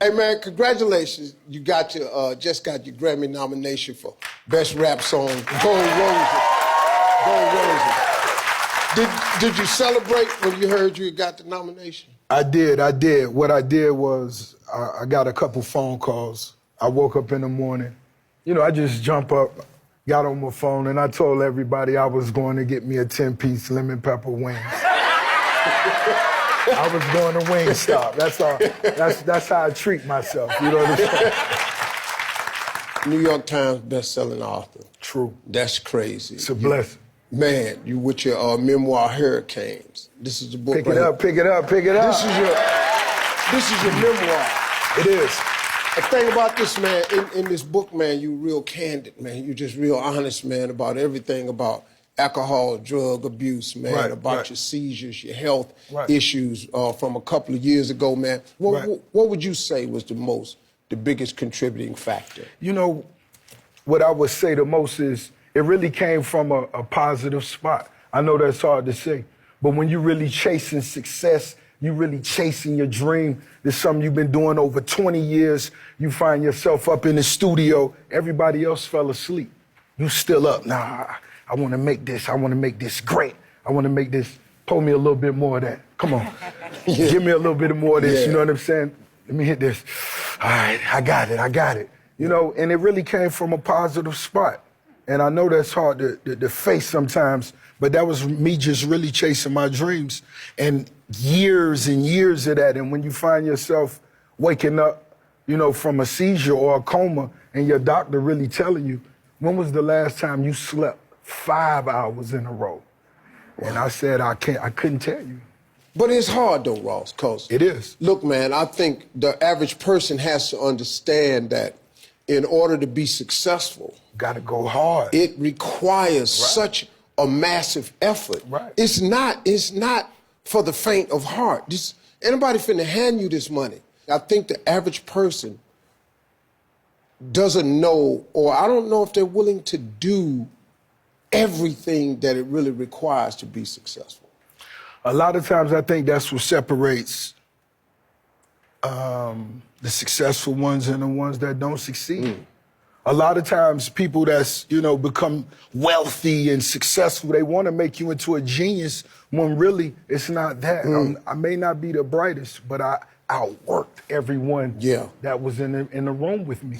Hey, man, congratulations. You got your, just got your Grammy nomination for Best Rap Song, Gold Roses. Gold Roses. Did you celebrate when you heard you got the nomination? I did. What I did was I got a couple phone calls. I woke up in the morning. You know, I just jump up, got on my phone, and I told everybody I was going to get me a 10-piece lemon pepper wings. I was going to Wingstop. That's all. That's how I treat myself. You know what I'm saying? New York Times best-selling author. True. That's crazy. It's a blessing. Man, you with your memoir Hurricanes. This is the book. Pick it up. Pick it up. Pick it up. This is your memoir. It is. The thing about this, man, in this book, man, you real candid, man. You just real honest, man, about everything about alcohol, drug abuse, man, about your seizures, your health issues from a couple of years ago, man. What would you say was the biggest contributing factor? You know, what I would say the most is it really came from a positive spot. I know that's hard to say, but when you're really chasing success, you really chasing your dream. It's something you've been doing over 20 years. You find yourself up in the studio. Everybody else fell asleep. You still up. Nah, I want to make this. I want to make this great. I want to make this. Pull me a little bit more of that. Come on. Give me a little bit more of this. You know what I'm saying? Let me hit this. All right, I got it. You know, and it really came from a positive spot. And I know that's hard to face sometimes, but that was me just really chasing my dreams. And years and years of that. And when you find yourself waking up, you know, from a seizure or a coma, and your doctor really telling you, when was the last time you slept 5 hours in a row? And I said, I couldn't tell you. But it's hard though, Ross, cause it is. Look, man, I think the average person has to understand that in order to be successful, gotta go hard. It requires such a massive effort. It's not for the faint of heart. Anybody finna hand you this money. I think the average person doesn't know, or I don't know if they're willing to do everything that it really requires to be successful. A lot of times I think that's what separates the successful ones and the ones that don't succeed. A lot of times people that's, you know, become wealthy and successful, they want to make you into a genius when really it's not that. I may not be the brightest, but I outworked everyone that was in the room with me.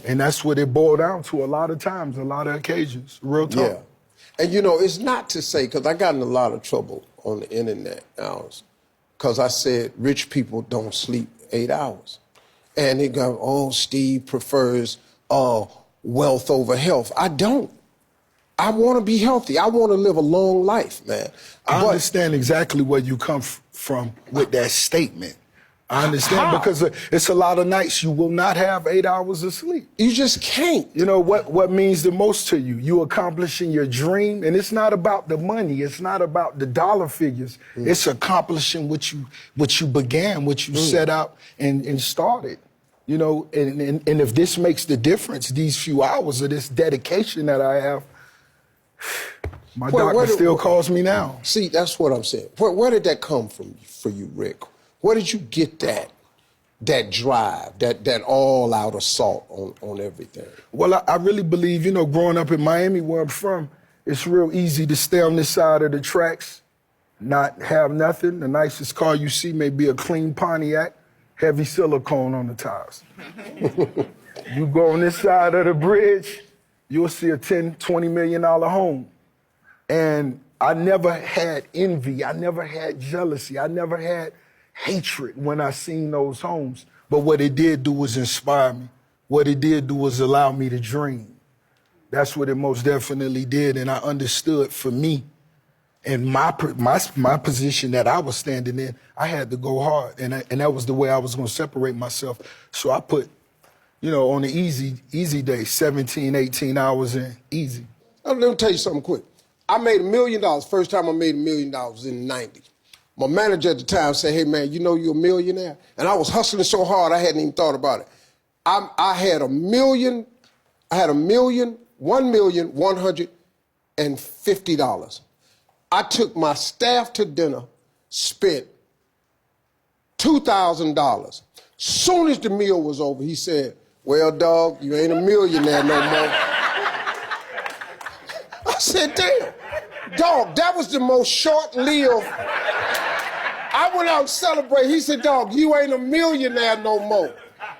And that's what it boiled down to a lot of times, a lot of occasions, real talk. Yeah. And you know, it's not to say, because I got in a lot of trouble on the internet because I said rich people don't sleep 8 hours. And they go, oh, Steve prefers wealth over health. I don't. I want to be healthy. I want to live a long life, man. I understand exactly where you come from with that statement. I understand because it's a lot of nights you will not have 8 hours of sleep. You just can't. You know, what means the most to you? You accomplishing your dream, and it's not about the money. It's not about the dollar figures. It's accomplishing what you began, what you set out and started. You know, and if this makes the difference, these few hours of this dedication that I have, my doctor still calls me now. See, that's what I'm saying. Where did that come from for you, Rick? Where did you get that drive, that all-out assault on everything? Well, I really believe, you know, growing up in Miami, where I'm from, it's real easy to stay on this side of the tracks, not have nothing. The nicest car you see may be a clean Pontiac, heavy silicone on the tires. You go on this side of the bridge, you'll see a $10, $20 million home. And I never had envy. I never had jealousy. I never had hatred when I seen those homes. But what it did do was inspire me. What it did do was allow me to dream. That's what it most definitely did. And I understood for me and my position that I was standing in, I had to go hard. And that was the way I was going to separate myself. So I put, you know, on the easy day, 17, 18 hours in, easy. Let me tell you something quick. I made $1 million. First time I made $1 million in the 90s. My manager at the time said, hey, man, you know you're a millionaire? And I was hustling so hard, I hadn't even thought about it. I had $1,150,000. I took my staff to dinner, spent $2,000, Soon as the meal was over, he said, well, dog, you ain't a millionaire no more. I said, damn, dog, that was the most short-lived. I went out and celebrated. He said, dog, you ain't a millionaire no more.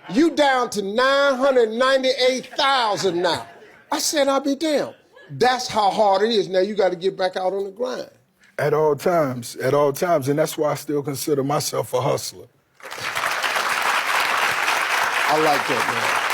You down to 998,000 now. I said, I'll be damned. That's how hard it is. Now you got to get back out on the grind. At all times, and that's why I still consider myself a hustler. I like that, man.